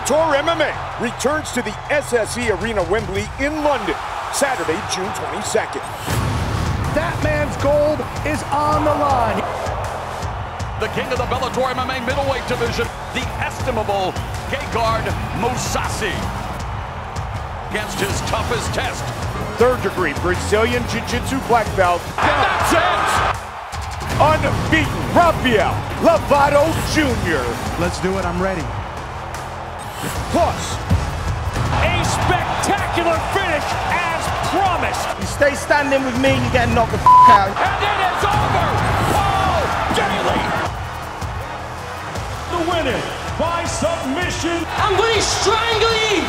Bellator MMA returns to the SSE Arena Wembley in London, Saturday, June 22nd. That man's gold is on the line. The king of the Bellator MMA middleweight division, the estimable Gegard Mousasi, against his toughest test. Third-degree Brazilian Jiu-Jitsu black belt. And that's it! Unbeaten Rafael Lovato Jr. Let's do it, I'm ready. Plus, a spectacular finish as promised. You stay standing with me, you're getting knocked the out. And it is over! Paul Daly! The winner by submission. I'm going strangling!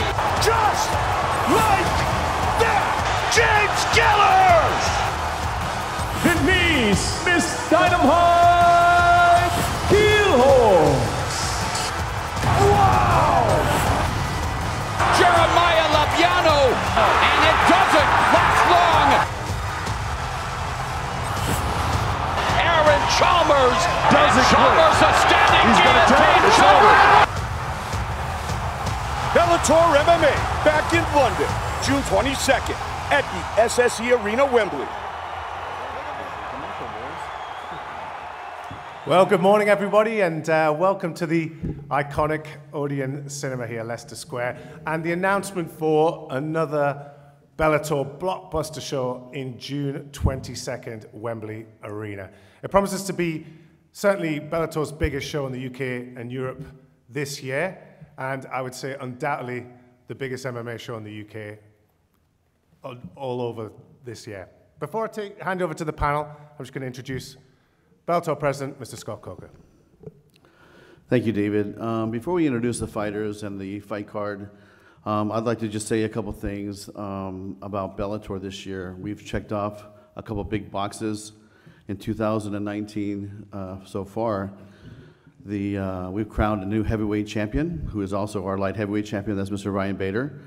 just like that, James Gallagher! Denise, Miss Dynamite, Killhorse. Wow! Jeremiah Labiano, and it doesn't last long. Aaron Chalmers, Chalmers a standing guillotine choke. Bellator MMA back in London, June 22nd at the SSE Arena, Wembley. Well, good morning, everybody, and welcome to the iconic Odeon Cinema here, Leicester Square, and the announcement for another Bellator blockbuster show in June 22nd, Wembley Arena. It promises to be certainly Bellator's biggest show in the UK and Europe this year, and I would say undoubtedly the biggest MMA show in the UK all over this year. Before I hand over to the panel, I'm just going to introduce Bellator President, Mr. Scott Coker. Thank you, David. Before we introduce the fighters and the fight card, I'd like to just say a couple things about Bellator this year. We've checked off a couple big boxes in 2019 so far. We've crowned a new heavyweight champion, who is also our light heavyweight champion. That's Mr. Ryan Bader,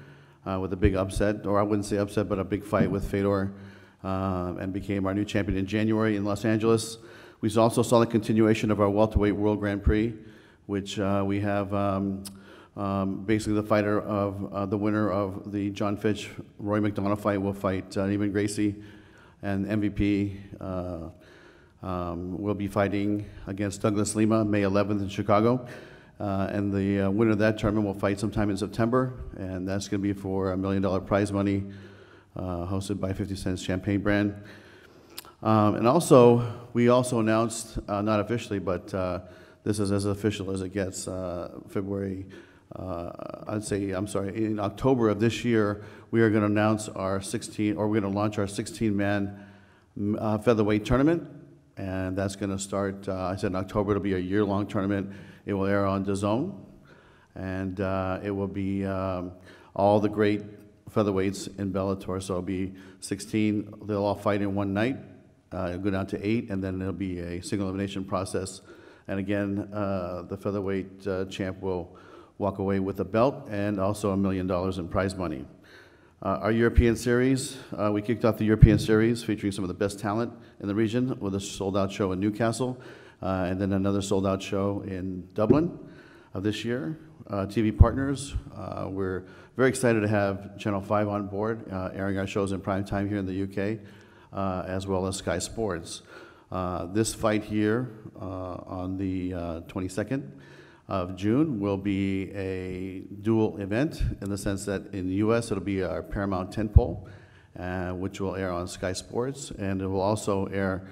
with a big upset, or I wouldn't say upset, but a big fight with Fedor, and became our new champion in January in Los Angeles. We also saw the continuation of our Welterweight World Grand Prix, which we have basically the fighter of the winner of the John Fitch Roy McDonald fight will fight Neiman Gracie, and MVP will be fighting against Douglas Lima May 11th in Chicago, and the winner of that tournament will fight sometime in September, and that's going to be for $1 million prize money, hosted by 50 Cent's Champagne brand. And also, we also announced, not officially, but this is as official as it gets, in October of this year, we are going to announce our we're going to launch our 16-man featherweight tournament, and that's going to start, I said in October, it'll be a year-long tournament. It will air on DAZN, and it will be all the great featherweights in Bellator, so it'll be 16, they'll all fight in one night. It'll go down to 8, and then there'll be a single elimination process. And again, the featherweight champ will walk away with a belt and also $1 million in prize money. Our European series, we kicked off the European series featuring some of the best talent in the region with a sold-out show in Newcastle, and then another sold-out show in Dublin this year. TV partners, we're very excited to have Channel 5 on board, airing our shows in prime time here in the UK. As well as Sky Sports. This fight here on the 22nd of June will be a dual event in the sense that in the US it'll be our Paramount tentpole, which will air on Sky Sports, and it will also air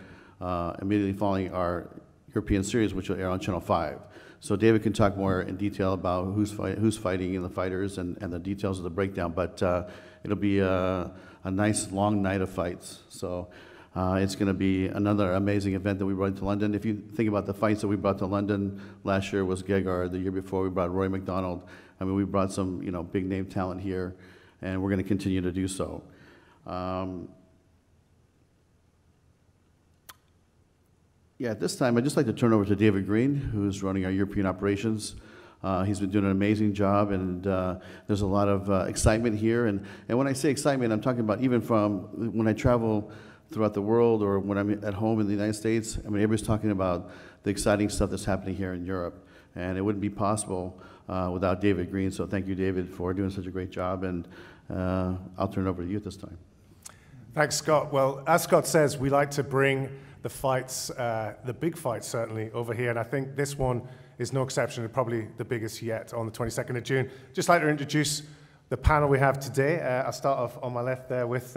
immediately following our European series, which will air on Channel 5. So David can talk more in detail about who's fighting and the fighters and the details of the breakdown, but it'll be a nice long night of fights. So it's going to be another amazing event that we brought to London. If you think about the fights that we brought to London, last year was Gallagher, the year before we brought Roy McDonald. I mean, we brought some big name talent here, and we're going to continue to do so. Yeah, at this time, I'd just like to turn over to David Green, who's running our European operations. He's been doing an amazing job, and there's a lot of excitement here. And when I say excitement, I'm talking about even from when I travel throughout the world or when I'm at home in the United States. I mean, everybody's talking about the exciting stuff that's happening here in Europe. and it wouldn't be possible without David Green. So thank you, David, for doing such a great job, and I'll turn it over to you at this time. Thanks, Scott. Well, as Scott says, we like to bring the fights, the big fights certainly, over here, and I think this one is no exception, and probably the biggest yet on the 22nd of June. Just like to introduce the panel we have today. I'll start off on my left there with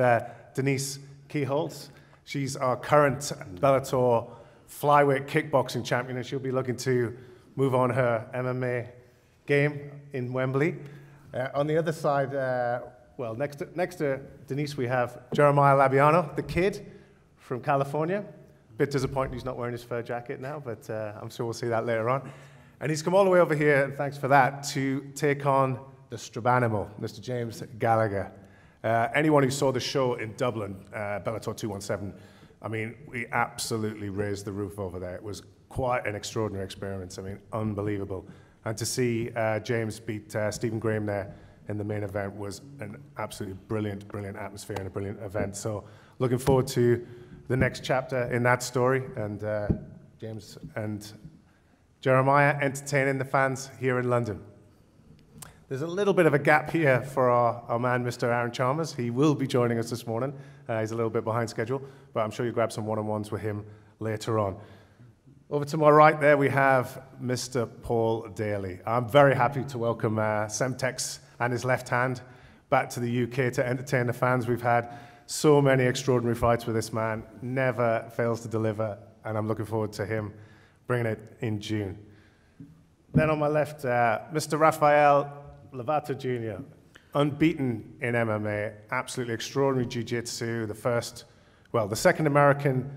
Denise Keyholtz. She's our current Bellator flyweight kickboxing champion, and she'll be looking to move on her MMA game in Wembley. On the other side, well, next to Denise, we have Jeremiah Labiano, the kid from California. Bit disappointed he's not wearing his fur jacket now, but I'm sure we'll see that later on. And he's come all the way over here, and thanks for that, to take on the Strabanimal, Mr. James Gallagher. Anyone who saw the show in Dublin, Bellator 217, I mean, we absolutely raised the roof over there. It was quite an extraordinary experience. I mean, unbelievable. And to see James beat Stephen Graham there in the main event was an absolutely brilliant, brilliant atmosphere and a brilliant event. So looking forward to the next chapter in that story, and James and Jeremiah entertaining the fans here in London. There's a little bit of a gap here for our man, Mr. Aaron Chalmers. He will be joining us this morning. He's a little bit behind schedule, but I'm sure you'll grab some one-on-ones with him later on. Over to my right there, we have Mr. Paul Daly. I'm very happy to welcome Semtex and his left hand back to the UK to entertain the fans. We've had so many extraordinary fights with this man, never fails to deliver, and I'm looking forward to him bringing it in June. Then on my left, Mr. Rafael Lovato Jr., unbeaten in MMA, absolutely extraordinary Jiu-Jitsu, the second American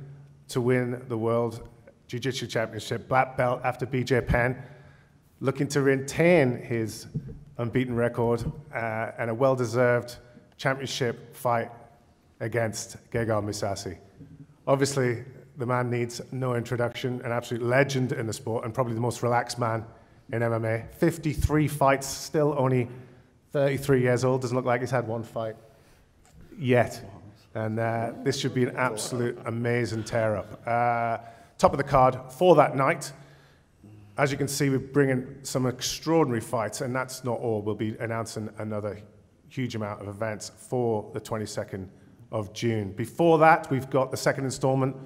to win the World Jiu-Jitsu Championship, black belt after BJ Penn, looking to retain his unbeaten record and a well-deserved championship fight against Gegard Mousasi. Obviously, the man needs no introduction, an absolute legend in the sport and probably the most relaxed man in MMA. 53 fights, still only 33 years old. Doesn't look like he's had one fight yet. And this should be an absolute amazing tear-up. Top of the card for that night. As you can see, we're bringing some extraordinary fights, and that's not all. We'll be announcing another huge amount of events for the 22nd of June. Before that, we've got the second installment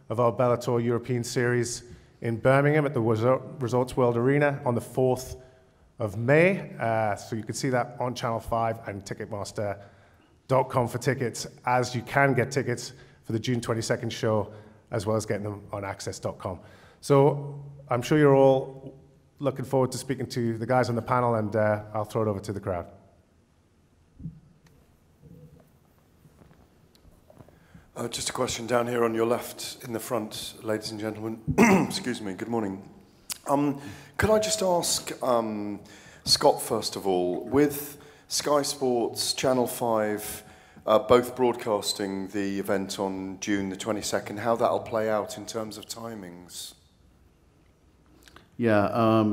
of our Bellator European Series in Birmingham at the Resorts World Arena on the 4th of May. So you can see that on Channel 5 and Ticketmaster.com for tickets, as you can get tickets for the June 22nd show, as well as getting them on access.com. So I'm sure you're all looking forward to speaking to the guys on the panel, and I'll throw it over to the crowd. Just a question down here on your left in the front, ladies and gentlemen. Excuse me, good morning. Could I just ask Scott, first of all, with Sky Sports, Channel 5, both broadcasting the event on June the 22nd, how that'll play out in terms of timings? Yeah,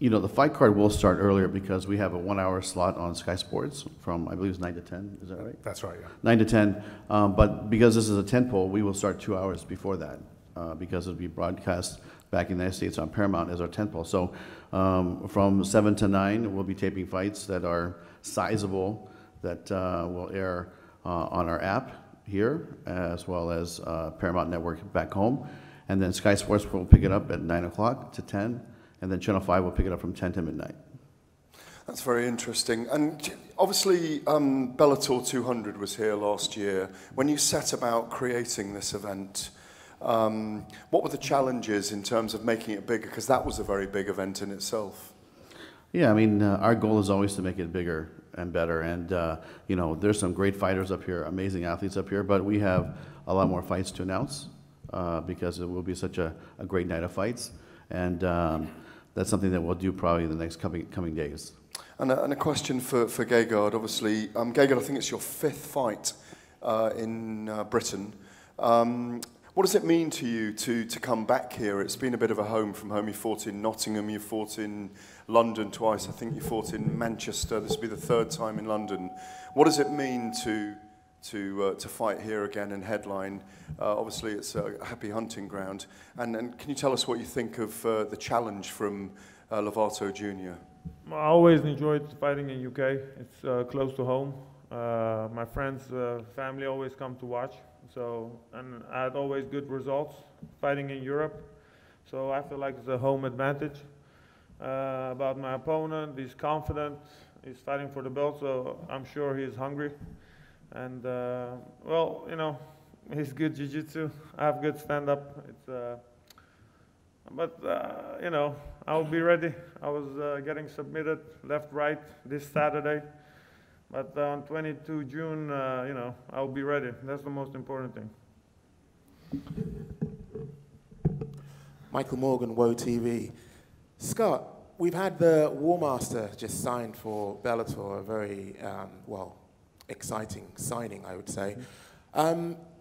you know, the fight card will start earlier because we have a 1 hour slot on Sky Sports from, I believe it's 9 to 10, is that right? That's right, yeah. 9 to 10, but because this is a tentpole, we will start 2 hours before that because it'll be broadcast back in the United States on Paramount as our tentpole. So from 7 to 9, we'll be taping fights that are sizable that will air on our app here, as well as Paramount Network back home. And then Sky Sports will pick it up at 9 o'clock to 10, and then Channel 5 will pick it up from 10 to midnight. That's very interesting. And obviously, Bellator 200 was here last year. When you set about creating this event, what were the challenges in terms of making it bigger? Because that was a very big event in itself. Yeah, I mean, our goal is always to make it bigger and better. And, you know, there's some great fighters up here, amazing athletes up here, but we have a lot more fights to announce because it will be such a great night of fights. And that's something that we'll do probably in the next coming days. And a question for Gegard, obviously. Gegard, I think it's your 5th fight in Britain. What does it mean to you to come back here? It's been a bit of a home from home. You fought in Nottingham, you fought in London twice. I think you fought in Manchester. This will be the 3rd time in London. What does it mean to to fight here again and headline. Obviously, it's a happy hunting ground. And can you tell us what you think of the challenge from Lovato Jr.? I always enjoyed fighting in UK. It's close to home. My friends, family always come to watch. And I had always good results fighting in Europe. So I feel like it's a home advantage. About my opponent, he's confident. He's fighting for the belt, so I'm sure he's hungry. And well, you know, he's good jiu-jitsu. I have good stand-up. But you know, I'll be ready. I was getting submitted left, right this Saturday. But on 22 June, you know, I'll be ready. That's the most important thing. Michael Morgan, Woe TV. Scott, we've had the War Master just signed for Bellator, a very, well, exciting signing, I would say.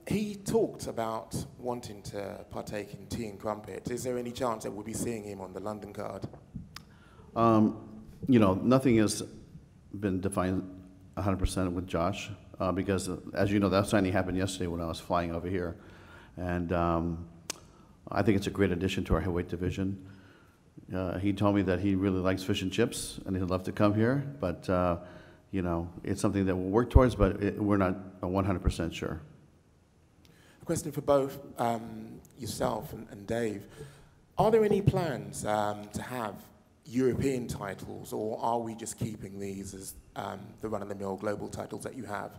He talked about wanting to partake in tea and crumpets. Is there any chance that we'll be seeing him on the London card? You know, nothing has been defined 100% with Josh because, as you know, that signing happened yesterday when I was flying over here. And I think it's a great addition to our heavyweight division. He told me that he really likes fish and chips and he'd love to come here, but you know, it's something that we'll work towards, but we're not 100% sure. A question for both yourself and Dave. Are there any plans to have European titles, or are we just keeping these as the run-of-the-mill global titles that you have?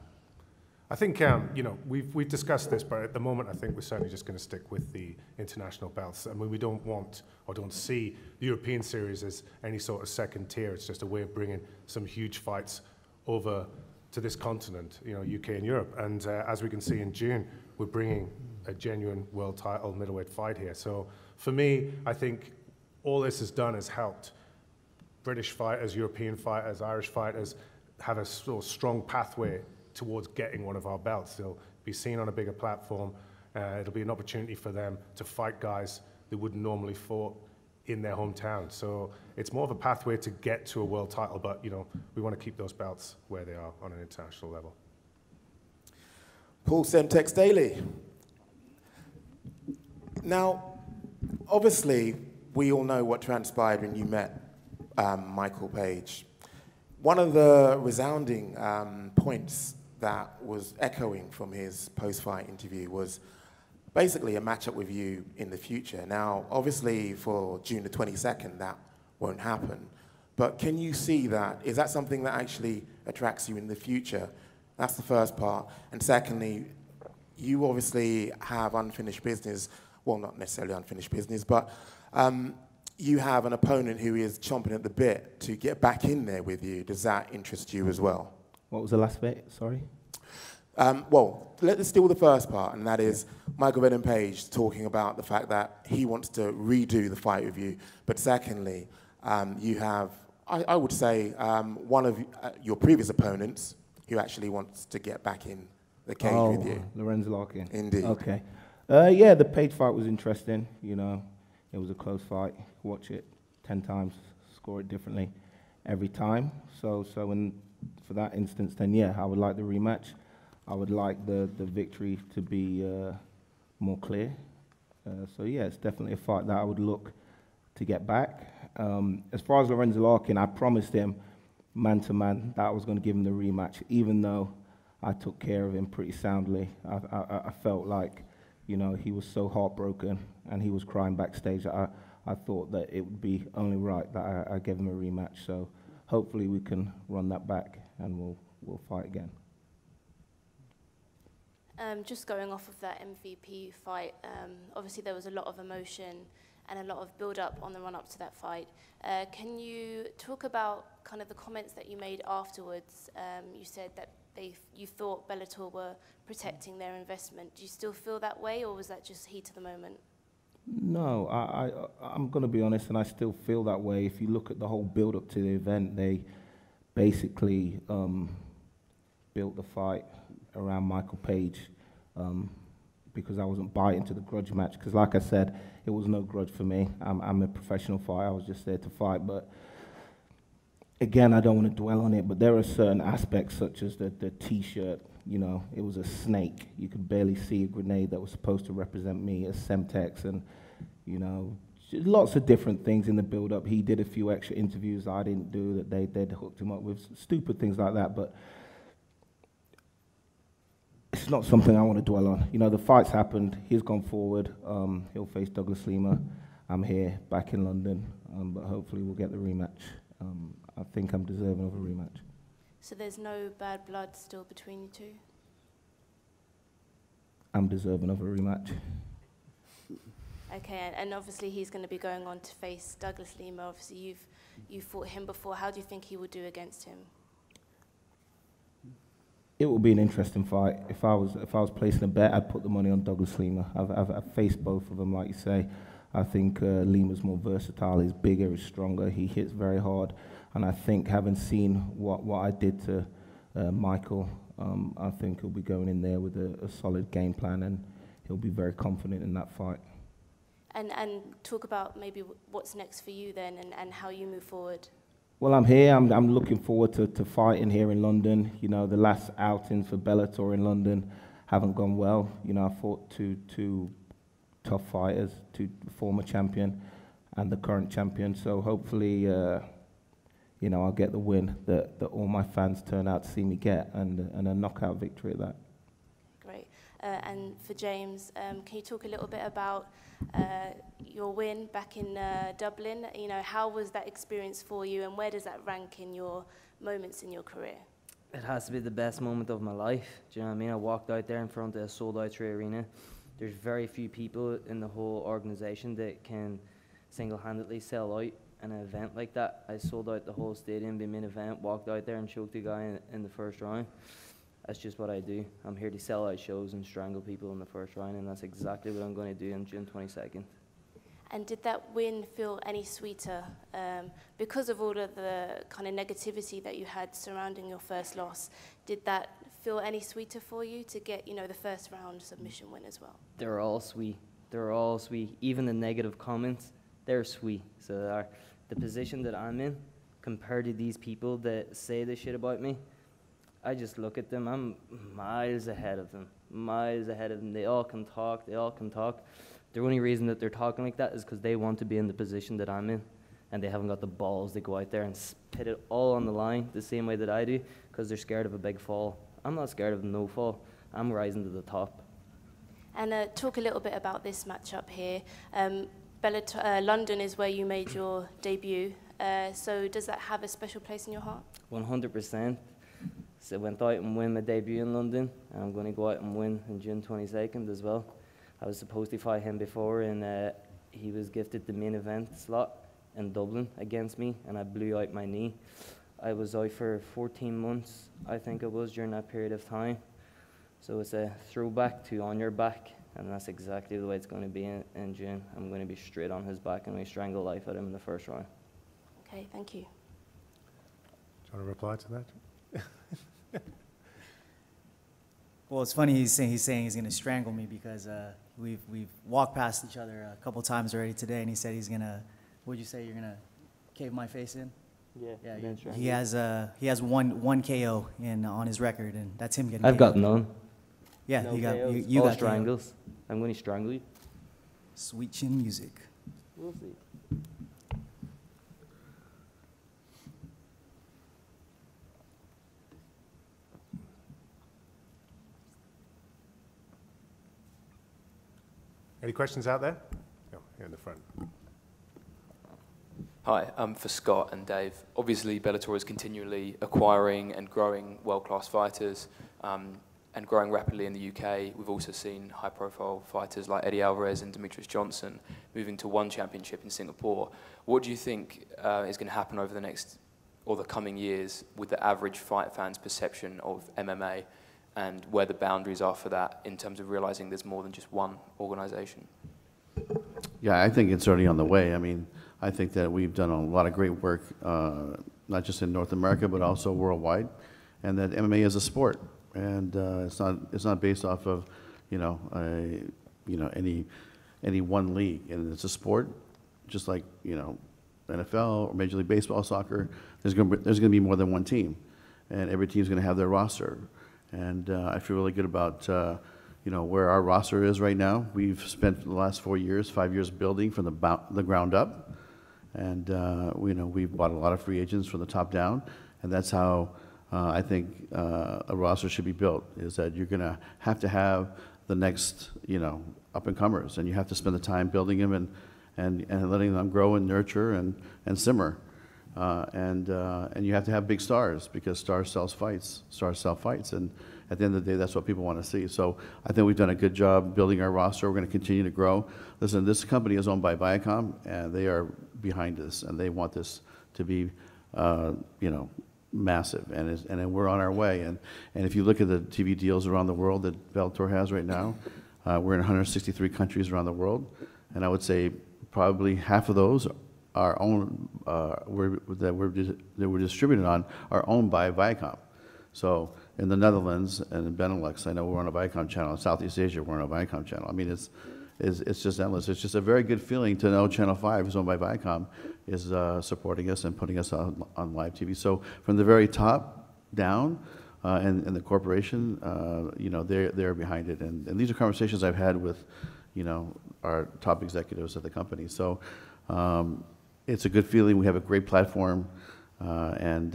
I think, you know, we've discussed this, but at the moment, I think we're certainly just going to stick with the international belts. I mean, we don't want or don't see the European series as any sort of second tier. It's just a way of bringing some huge fights over to this continent, you know, UK and Europe. And as we can see in June, we're bringing a genuine world title middleweight fight here. So for me, I think all this has done is helped British fighters, European fighters, Irish fighters have a sort of strong pathway towards getting one of our belts. They'll be seen on a bigger platform. It'll be an opportunity for them to fight guys that wouldn't normally fought in their hometown. So it's more of a pathway to get to a world title, but you know, we want to keep those belts where they are on an international level. Paul Semtex Daily. Now, obviously, we all know what transpired when you met Michael Page. One of the resounding points that was echoing from his post-fight interview was basically a matchup with you in the future. Now, obviously, for June the 22nd, that won't happen. But can you see that? Is that something that actually attracts you in the future? That's the first part. And secondly, you obviously have unfinished business. Well, not necessarily unfinished business, but you have an opponent who is chomping at the bit to get back in there with you. Does that interest you as well? What was the last bit? Sorry. Well, let's deal with the first part, and that is Michael Venom Page talking about the fact that he wants to redo the fight with you. But secondly, you have, I would say, one of your previous opponents who actually wants to get back in the cage with you. Lorenzo Larkin. Indeed. Okay. Yeah, the Page fight was interesting. You know, it was a close fight. Watch it 10 times, score it differently every time. So for that instance, then yeah, I would like the rematch. I would like the victory to be more clear. So yeah, it's definitely a fight that I would look to get back. As far as Lorenzo Larkin, I promised him man-to-man that I was going to give him the rematch, even though I took care of him pretty soundly. I felt like, you know, he was so heartbroken and he was crying backstage. I thought that it would be only right that I gave him a rematch. So hopefully we can run that back and we'll fight again. Just going off of that MVP fight, obviously there was a lot of emotion and a lot of build-up on the run-up to that fight. Can you talk about kind of the comments that you made afterwards? You said that you thought Bellator were protecting their investment. Do you still feel that way, or was that just heat of the moment? No, I'm going to be honest, and I still feel that way. If you look at the whole build-up to the event, they basically built the fight around Michael Page because I wasn't biting to the grudge match. Because like I said, it was no grudge for me. I'm a professional fighter. I was just there to fight. But again, I don't want to dwell on it, but there are certain aspects such as the T-shirt you know, it was a snake. You could barely see a grenade that was supposed to represent me as Semtex, and, you know, lots of different things in the build-up. He did a few extra interviews I didn't do that they'd hooked him up with, stupid things like that, but it's not something I want to dwell on. You know, the fight's happened. He's gone forward. He'll face Douglas Lima. I'm here, back in London, but hopefully we'll get the rematch. I think I'm deserving of a rematch. So there's no bad blood still between you two? I'm deserving of a rematch. Okay, and obviously he's going to be going on to face Douglas Lima. Obviously you've fought him before. How do you think he would do against him? It will be an interesting fight. If I was placing a bet, I'd put the money on Douglas Lima. I've faced both of them, like you say. I think Lima's more versatile. He's bigger, he's stronger. He hits very hard, and I think having seen what I did to Michael, I think he'll be going in there with a solid game plan, and he'll be very confident in that fight. And talk about maybe what's next for you then, and how you move forward. Well, I'm here. I'm looking forward to fighting here in London. You know, the last outings for Bellator in London haven't gone well. You know, I fought two tough fighters, two former champion and the current champion. So hopefully, you know, I'll get the win that all my fans turn out to see me get, and a knockout victory at that. Great. And for James, can you talk a little bit about your win back in Dublin? You know, how was that experience for you, and where does that rank in your moments in your career? It has to be the best moment of my life. Do you know what I mean? I walked out there in front of a sold-out Prix arena. There's very few people in the whole organization that can single-handedly sell out an event like that. I sold out the whole stadium, the main event, walked out there and choked a guy in the first round. That's just what I do. I'm here to sell out shows and strangle people in the first round, and that's exactly what I'm going to do on June 22nd. And did that win feel any sweeter because of all of the kind of negativity that you had surrounding your first loss? Did that feel any sweeter for you to get, you know, the first round submission win as well? They're all sweet. They're all sweet. Even the negative comments, they're sweet. So they are. The position that I'm in, compared to these people that say this shit about me, I just look at them. I'm miles ahead of them. Miles ahead of them. They all can talk. They all can talk. The only reason that they're talking like that is because they want to be in the position that I'm in, and they haven't got the balls to go out there and spit it all on the line the same way that I do, because they're scared of a big fall. I'm not scared of no fall. I'm rising to the top. And talk a little bit about this matchup here. London is where you made your debut. So does that have a special place in your heart? 100%. So I went out and win my debut in London, and I'm going to go out and win on June 22nd as well. I was supposed to fight him before, and he was gifted the main event slot in Dublin against me, and I blew out my knee. I was out for 14 months, I think it was, during that period of time. So it's a throwback to on your back, and that's exactly the way it's going to be in June. I'm going to be straight on his back, and we strangle life out of him in the first round. Okay, thank you. Do you want to reply to that? Well, it's funny he's saying he's going to strangle me, because we've walked past each other a couple times already today, and he said he's going to, what'd you say, you're going to cave my face in? Yeah, he has one KO on his record, and that's him getting. I've got none. Yeah, no you got strangles. I'm going to strangle you. Sweet chin music. We'll see. Any questions out there? Oh, here in the front. Hi, for Scott and Dave. Obviously, Bellator is continually acquiring and growing world-class fighters and growing rapidly in the UK. We've also seen high-profile fighters like Eddie Alvarez and Demetrius Johnson moving to one championship in Singapore. What do you think is going to happen over the next or the coming years with the average fight fan's perception of MMA, and where the boundaries are for that in terms of realizing there's more than just one organization? Yeah, I think it's already on the way. I mean, I think that we've done a lot of great work, not just in North America, but also worldwide, and that MMA is a sport, and it's not based off of, any one league, and it's a sport, just like NFL or Major League Baseball, soccer. There's going to be more than one team, and every team's going to have their roster, And I feel really good about you know, where our roster is right now. We've spent the last 5 years building from the ground up. And you know, we've bought a lot of free agents from the top down. And that's how I think a roster should be built, is that you're going to have the next, you know, up-and-comers. And you have to spend the time building them and letting them grow and nurture and simmer. And you have to have big stars, because stars sell fights. And at the end of the day, that's what people want to see. So I think we've done a good job building our roster. We're going to continue to grow. Listen, this company is owned by Viacom, and they are behind this, and they want this to be, you know, massive. And we're on our way. And if you look at the TV deals around the world that Bellator has right now, we're in 163 countries around the world, and I would say probably half of those are owned, that we're distributed on, are owned by Viacom. So in the Netherlands and in Benelux, I know we're on a Viacom channel. In Southeast Asia, we're on a Viacom channel. I mean, it's just endless. It's just a very good feeling to know Channel 5, who's owned by Viacom, is supporting us and putting us on live TV. So from the very top down, and the corporation, you know, they're behind it. And these are conversations I've had with, you know, our top executives at the company. So it's a good feeling. We have a great platform. And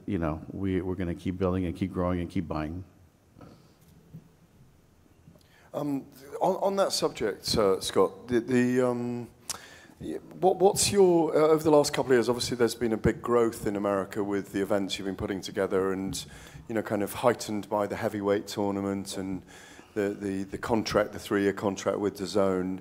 you know, we're going to keep building and keep growing and keep buying. On that subject, Scott, what's your over the last couple of years? Obviously, there's been a big growth in America with the events you've been putting together, and you know, kind of heightened by the heavyweight tournament and the contract, the 3-year contract with DAZN.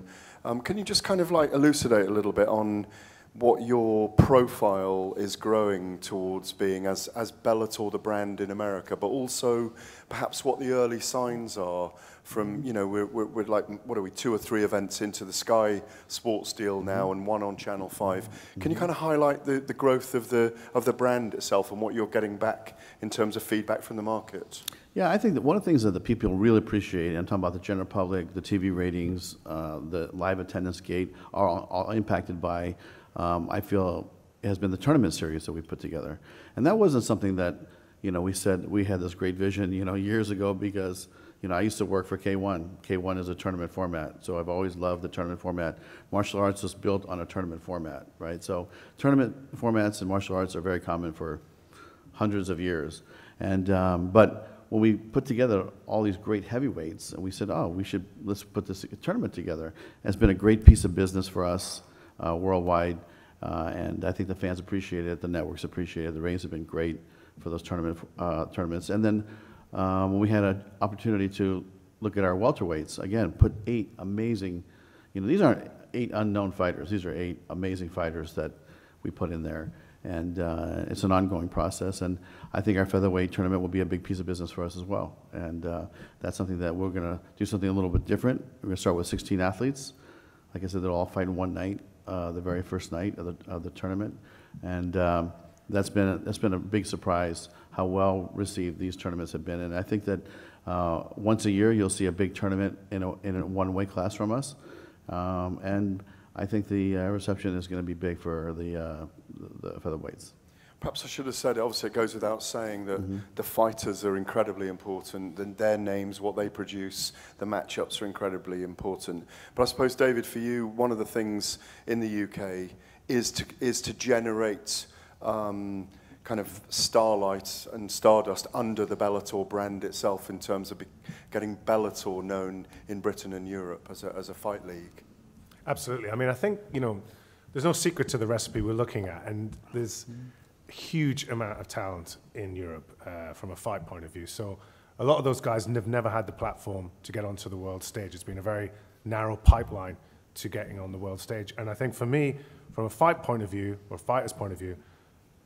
Can you just kind of like elucidate a little bit on what your profile is growing towards being as Bellator, the brand in America, but also perhaps what the early signs are from, you know, we're like, what are we, 2 or 3 events into the Sky Sports deal now and 1 on Channel 5. Can you kind of highlight the growth of the brand itself and what you're getting back in terms of feedback from the market? Yeah, I think that one of the things that the people really appreciate, and I'm talking about the general public, the TV ratings, the live attendance gate, are all impacted by, I feel, it has been the tournament series that we put together. And that wasn't something that, you know, we said we had this great vision, you know, years ago, because, you know, I used to work for K1. K1 is a tournament format, so I've always loved the tournament format. Martial arts was built on a tournament format, right? So tournament formats and martial arts are very common for hundreds of years. And, but when we put together all these great heavyweights, and we said, oh, let's put this tournament together. And it's been a great piece of business for us worldwide, and I think the fans appreciate it, the networks appreciate it, the ratings have been great for those tournaments. And then when we had an opportunity to look at our welterweights, again, put 8 amazing, you know, these aren't 8 unknown fighters, these are 8 amazing fighters that we put in there. And it's an ongoing process, and I think our featherweight tournament will be a big piece of business for us as well. And that's something that we're going to do something a little bit different. We're going to start with 16 athletes. Like I said, they'll all fight in one night, the very first night of the tournament. And that's been a big surprise how well received these tournaments have been. And I think that once a year you'll see a big tournament in one weight class from us. And I think the reception is going to be big for the featherweights. Perhaps I should have said, obviously it goes without saying that the fighters are incredibly important, and their names, what they produce, the matchups are incredibly important. But I suppose, David, for you, one of the things in the UK is to generate kind of starlight and stardust under the Bellator brand itself in terms of getting Bellator known in Britain and Europe as a fight league. Absolutely. I mean, I think, you know, there's no secret to the recipe we're looking at, and there's a huge amount of talent in Europe from a fight point of view. So a lot of those guys have never had the platform to get onto the world stage. It's been a very narrow pipeline to getting on the world stage. And I think for me, from a fight point of view, or fighter's point of view,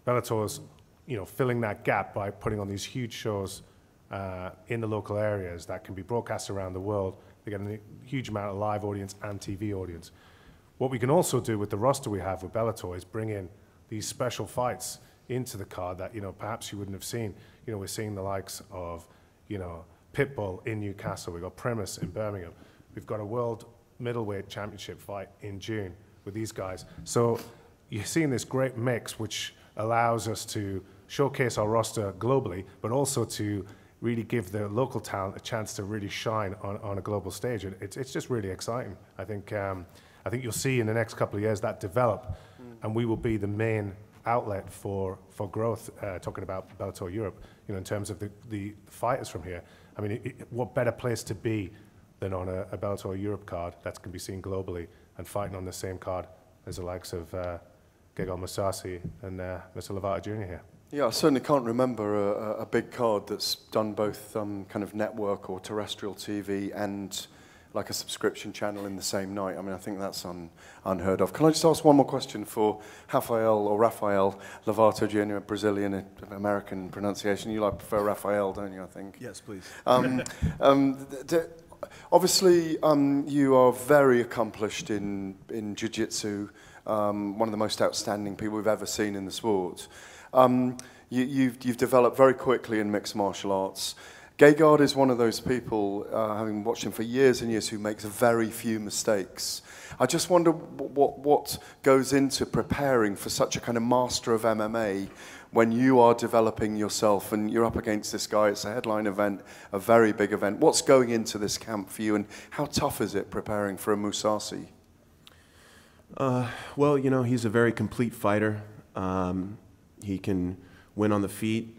Bellator's, you know, filling that gap by putting on these huge shows in the local areas that can be broadcast around the world. They get a huge amount of live audience and TV audience. What we can also do with the roster we have with Bellator is bring in these special fights into the card that, you know, perhaps you wouldn't have seen. You know, we're seeing the likes of, you know, Pitbull in Newcastle. We've got Primus in Birmingham. We've got a world middleweight championship fight in June with these guys. So you're seeing this great mix which allows us to showcase our roster globally, but also to really give the local talent a chance to really shine on a global stage. And it's just really exciting. I think you'll see in the next couple of years that develop, and we will be the main outlet for growth, talking about Bellator Europe, you know, in terms of the fighters from here. I mean, what better place to be than on a Bellator Europe card that can be seen globally and fighting on the same card as the likes of Gallagher, Mousasi, and Mr. Lovato Jr. here. Yeah, I certainly can't remember a big card that's done both kind of network or terrestrial TV and like a subscription channel in the same night. I mean, I think that's unheard of. Can I just ask one more question for Rafael Lovato Jr., Brazilian American pronunciation? You prefer Rafael, don't you, I think? Yes, please. Obviously, you are very accomplished in Jiu-Jitsu, one of the most outstanding people we've ever seen in the sport. You've developed very quickly in mixed martial arts. Gallagher is one of those people, having watched him for years and years, who makes very few mistakes. I just wonder what goes into preparing for such a kind of master of MMA when you are developing yourself and you're up against this guy. It's a headline event, a very big event. What's going into this camp for you, and how tough is it preparing for a Mousasi? Well, you know, he's a very complete fighter. He can win on the feet.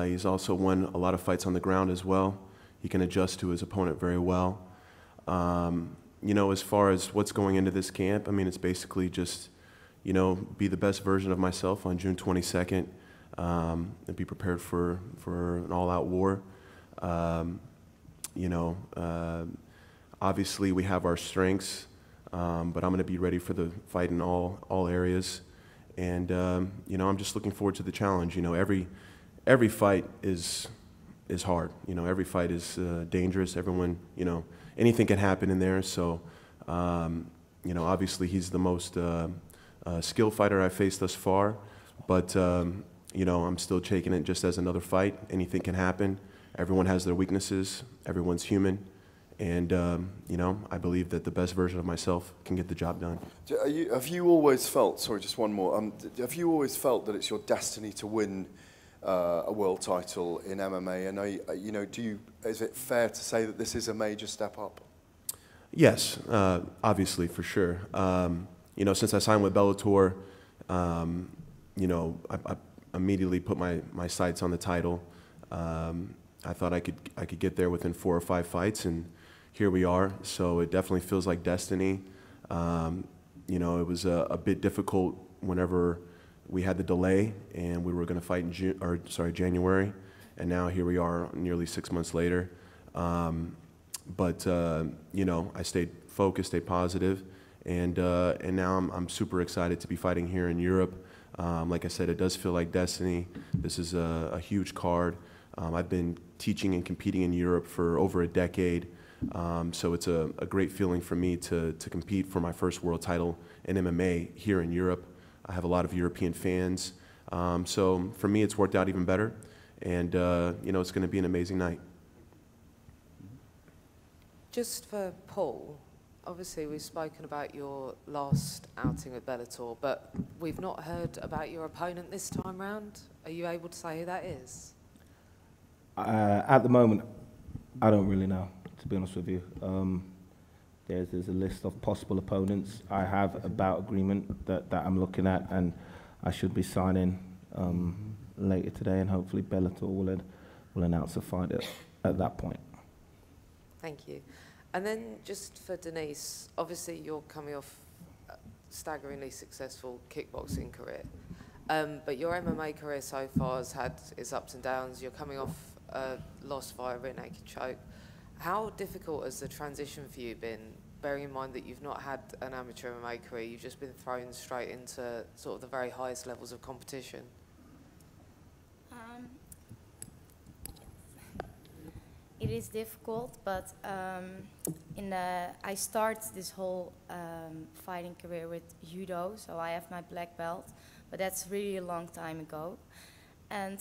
He's also won a lot of fights on the ground as well. He can adjust to his opponent very well. You know, as far as what's going into this camp, I mean, it's basically just, you know, be the best version of myself on June 22nd, and be prepared for an all-out war. You know, obviously we have our strengths, but I'm going to be ready for the fight in all areas. And, you know, I'm just looking forward to the challenge. You know, every fight is hard. You know, every fight is dangerous. Everyone, you know, anything can happen in there. So, you know, obviously he's the most skilled fighter I've faced thus far. But, you know, I'm still taking it just as another fight. Anything can happen. Everyone has their weaknesses. Everyone's human. And, you know, I believe that the best version of myself can get the job done. Have you always felt, sorry, just one more, have you always felt that it's your destiny to win a world title in MMA? And, you know, is it fair to say that this is a major step up? Yes, obviously, for sure. You know, since I signed with Bellator, you know, I immediately put my sights on the title. I thought I could get there within 4 or 5 fights, and here we are. So it definitely feels like destiny. You know, it was a bit difficult whenever we had the delay and we were going to fight in January, and now here we are nearly 6 months later. But you know, I stayed focused, stayed positive, and now I'm super excited to be fighting here in Europe. Like I said, it does feel like destiny. This is a huge card. I've been teaching and competing in Europe for over a decade, so it's a great feeling for me to compete for my first world title in MMA here in Europe. I have a lot of European fans, so for me it's worked out even better, and you know, it's going to be an amazing night. Just for Paul, obviously we've spoken about your last outing with Bellator, but we've not heard about your opponent this time round. Are you able to say who that is? At the moment, I don't really know, to be honest with you. There's a list of possible opponents. I have a bout agreement that I'm looking at, and I should be signing later today, and hopefully Bellator will announce a fight at that point. Thank you. And then just for Denise, obviously you're coming off a staggeringly successful kickboxing career, but your MMA career so far has had its ups and downs. You're coming off a loss via rear naked choke. How difficult has the transition for you been, bearing in mind that you've not had an amateur MMA career, you've just been thrown straight into sort of the very highest levels of competition? It is difficult, but I start this whole fighting career with judo, so I have my black belt, but that's really a long time ago. And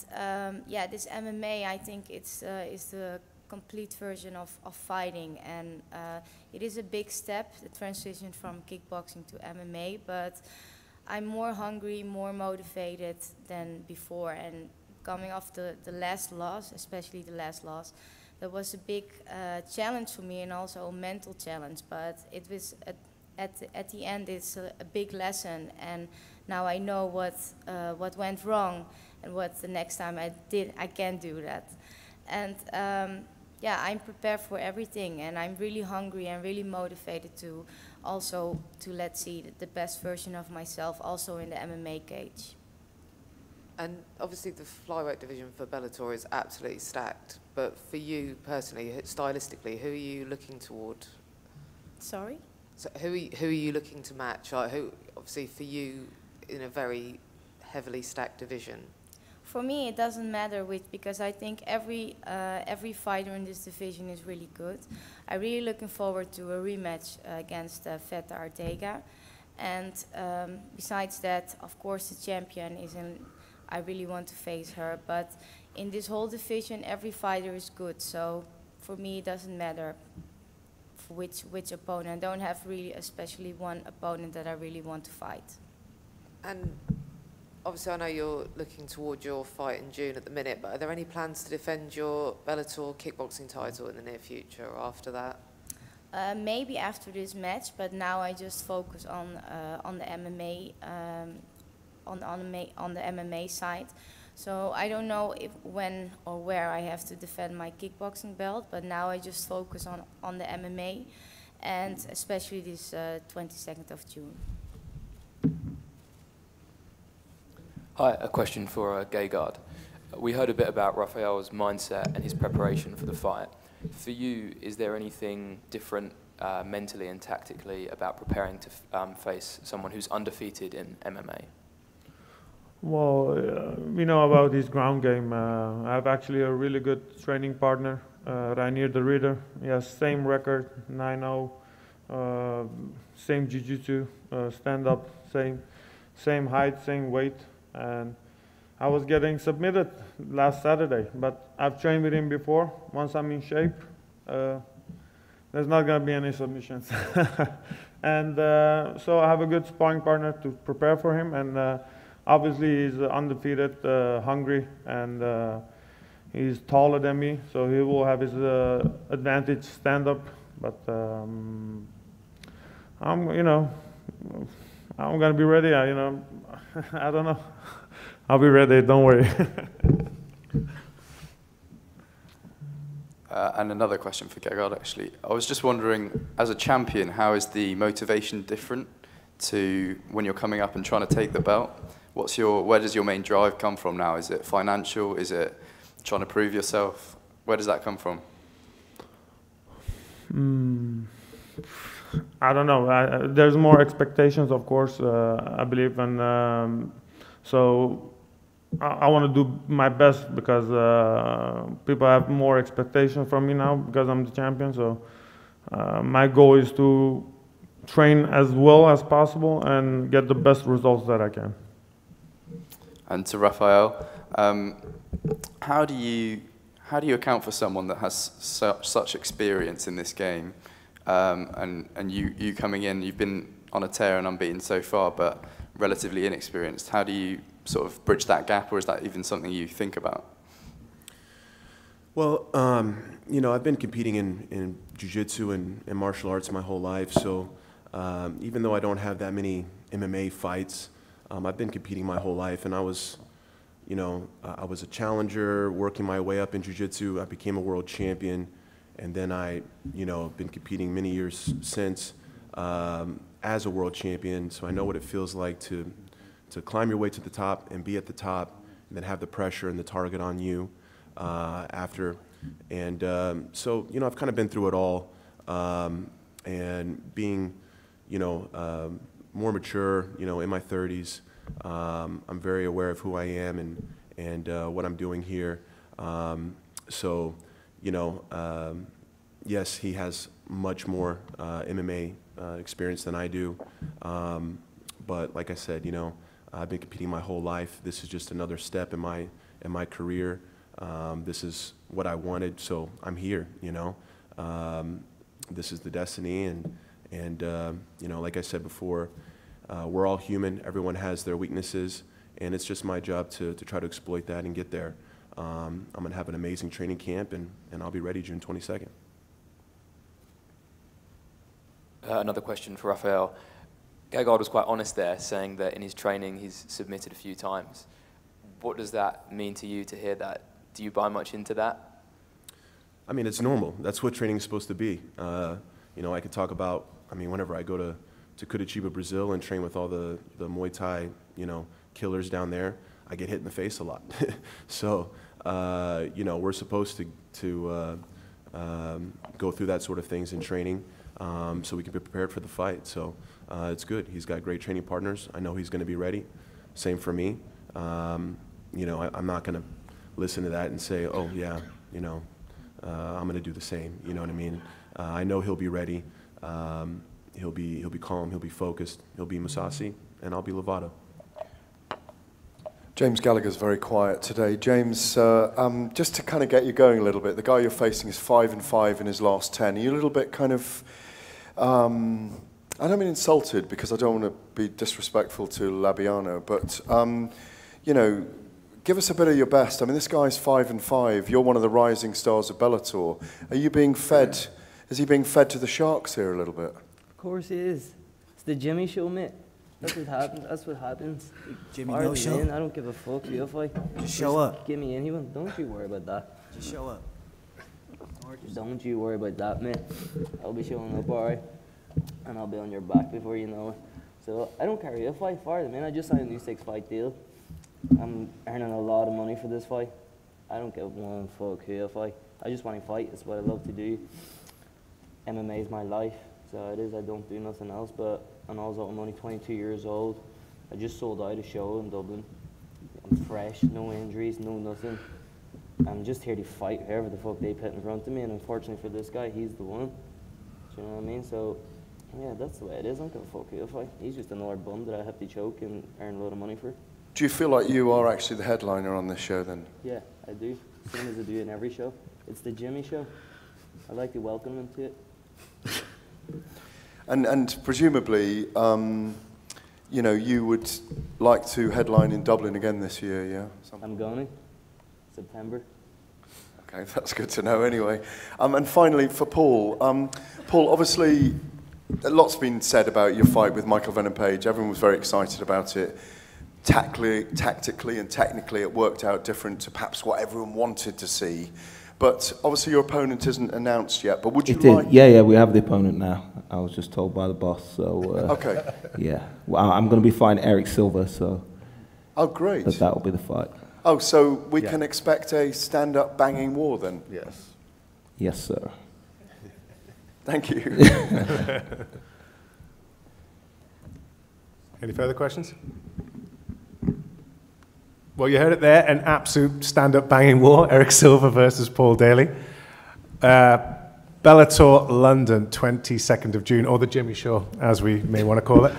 yeah, this MMA, I think is the complete version of fighting, and it is a big step, the transition from kickboxing to MMA, but I'm more hungry, more motivated than before, and coming off the last loss, especially the last loss, that was a big challenge for me and also a mental challenge. But it was at the end, it's a big lesson, and now I know what went wrong and what the next time I can't do that. And yeah, I'm prepared for everything, and I'm really hungry and really motivated to also let's see the best version of myself also in the MMA cage. And obviously the flyweight division for Bellator is absolutely stacked, but for you personally, stylistically, who are you looking toward? Sorry? So who are you looking to match? Like who, obviously for you, in a very heavily stacked division? For me, it doesn't matter which, because I think every fighter in this division is really good. I'm really looking forward to a rematch against Veta Arteaga. And besides that, of course, the champion is in. I really want to face her. But in this whole division, every fighter is good. So for me, it doesn't matter for which opponent. I don't have really especially one opponent that I really want to fight. And obviously, I know you're looking toward your fight in June at the minute, but are there any plans to defend your Bellator kickboxing title in the near future or after that? Maybe after this match, but now I just focus on the MMA, on the MMA side. So I don't know if when or where I have to defend my kickboxing belt, but now I just focus on the MMA, and especially this 22nd of June. Hi, a question for Gallagher. We heard a bit about Rafael's mindset and his preparation for the fight. For you, is there anything different mentally and tactically about preparing to face someone who's undefeated in MMA? Well, we know about his ground game. I have actually a really good training partner, Rainier de Ridder. He has same record, 9-0, same Jiu-Jitsu, stand-up, same height, same weight. And I was getting submitted last Saturday, but I've trained with him before. Once I'm in shape, there's not going to be any submissions. And so I have a good sparring partner to prepare for him. And obviously he's undefeated, hungry, and he's taller than me, so he will have his advantage stand-up. But I'm going to be ready. I don't know. I'll be ready, don't worry. And another question for Gallagher, actually. I was just wondering, as a champion, how is the motivation different to when you're coming up and trying to take the belt? Where does your main drive come from now? Is it financial? Is it trying to prove yourself? Where does that come from? I don't know. There's more expectations, of course, I believe, and so I want to do my best because people have more expectations from me now because I'm the champion. So my goal is to train as well as possible and get the best results that I can. And to Rafael, how do you account for someone that has such experience in this game, and you coming in, you've been on a tear and unbeaten so far, but relatively inexperienced? How do you sort of bridge that gap, or is that even something you think about? Well, I've been competing in Jiu-Jitsu and martial arts my whole life, so even though I don't have that many MMA fights, I've been competing my whole life, and I was a challenger, working my way up in Jiu-Jitsu. I became a world champion, and then been competing many years since as a world champion, so I know what it feels like to climb your way to the top and be at the top, and then have the pressure and the target on you after. And so, I've kind of been through it all, and being, more mature, in my 30s, I'm very aware of who I am and what I'm doing here. So, yes, he has much more MMA experience than I do, but like I said, I've been competing my whole life. This is just another step in my career. This is what I wanted, so I'm here. This is the destiny, and like I said before, we're all human. Everyone has their weaknesses, and it's just my job to try to exploit that and get there. I'm going to have an amazing training camp, and I'll be ready June 22nd. Another question for Rafael. Gallagher was quite honest there, saying that in his training he's submitted a few times. What does that mean to you to hear that? Do you buy much into that? I mean, it's normal. That's what training is supposed to be. You know, I could talk about, I mean, whenever I go to Curitiba, Brazil, and train with all the Muay Thai, you know, killers down there, I get hit in the face a lot. So, you know, we're supposed to go through that sort of things in training so we can be prepared for the fight. So it's good. He's got great training partners. I know he's going to be ready. Same for me. You know, I'm not going to listen to that and say, oh, yeah, you know, I'm going to do the same. You know what I mean? I know he'll be ready. He'll be calm. He'll be focused. He'll be Mousasi, and I'll be Lovato. James Gallagher's very quiet today. James, just to kind of get you going a little bit, the guy you're facing is 5-5 in his last 10. Are you a little bit kind of, I don't mean insulted because I don't want to be disrespectful to Avianna, but, you know, give us a bit of your best. I mean, this guy's 5-5. You're one of the rising stars of Bellator. Are you being fed, is he being fed to the sharks here a little bit? Of course he is. It's the Jimmy show, mate. That's what happens. That's what happens. Jimmy, no show. I don't give a fuck who you fight. Just show up. Give me anyone. Don't you worry about that. Just show up. Don't you worry about that, mate. I'll be showing up, alright? And I'll be on your back before you know it. So I don't care who you fight for, man. I just signed a new 6-fight deal. I'm earning a lot of money for this fight. I don't give one fuck who you fight. I just want to fight. It's what I love to do. MMA is my life. So it is. I don't do nothing else. But and also I'm only 22 years old. I just sold out a show in Dublin. I'm fresh, no injuries, no nothing. I'm just here to fight whoever the fuck they put in front of me, and unfortunately for this guy, he's the one. Do you know what I mean? So, yeah, that's the way it is. I don't give a fuck who I fight. He's just another bum that I have to choke and earn a lot of money for. Do you feel like you are actually the headliner on this show then? Yeah, I do. Same as I do in every show. It's the Jimmy show. I like to welcome him to it. And presumably, you know, you would like to headline in Dublin again this year, yeah? I'm going. September. Okay, that's good to know anyway. And finally, for Paul. Paul, obviously, a lot's been said about your fight with Michael Venom Page. Everyone was very excited about it. Tactically and technically, it worked out different to perhaps what everyone wanted to see. But obviously your opponent isn't announced yet, but would you like... Yeah, we have the opponent now. I was just told by the boss, so... okay. Yeah. Well, I'm going to be fighting Eric Silva, so... Oh, great. That will be the fight. Oh, so we can expect a stand-up banging war then? Yes. Yes, sir. Thank you. Any further questions? Well, you heard it there, an absolute stand-up banging war, Eric Silva versus Paul Daly. Bellator London, 22nd of June, or the Jimmy Show, as we may want to call it.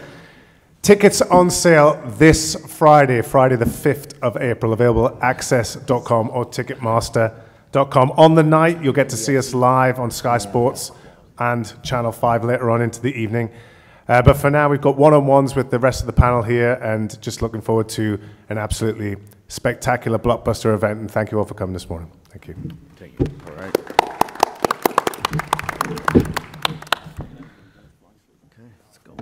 Tickets on sale this Friday, Friday the 5th of April, available at access.com or ticketmaster.com. On the night, you'll get to see us live on Sky Sports and Channel 5 later on into the evening. But for now, we've got one-on-ones with the rest of the panel here, and just looking forward to an absolutely spectacular blockbuster event. And thank you all for coming this morning. Thank you. Thank you. All right. Okay, let's go.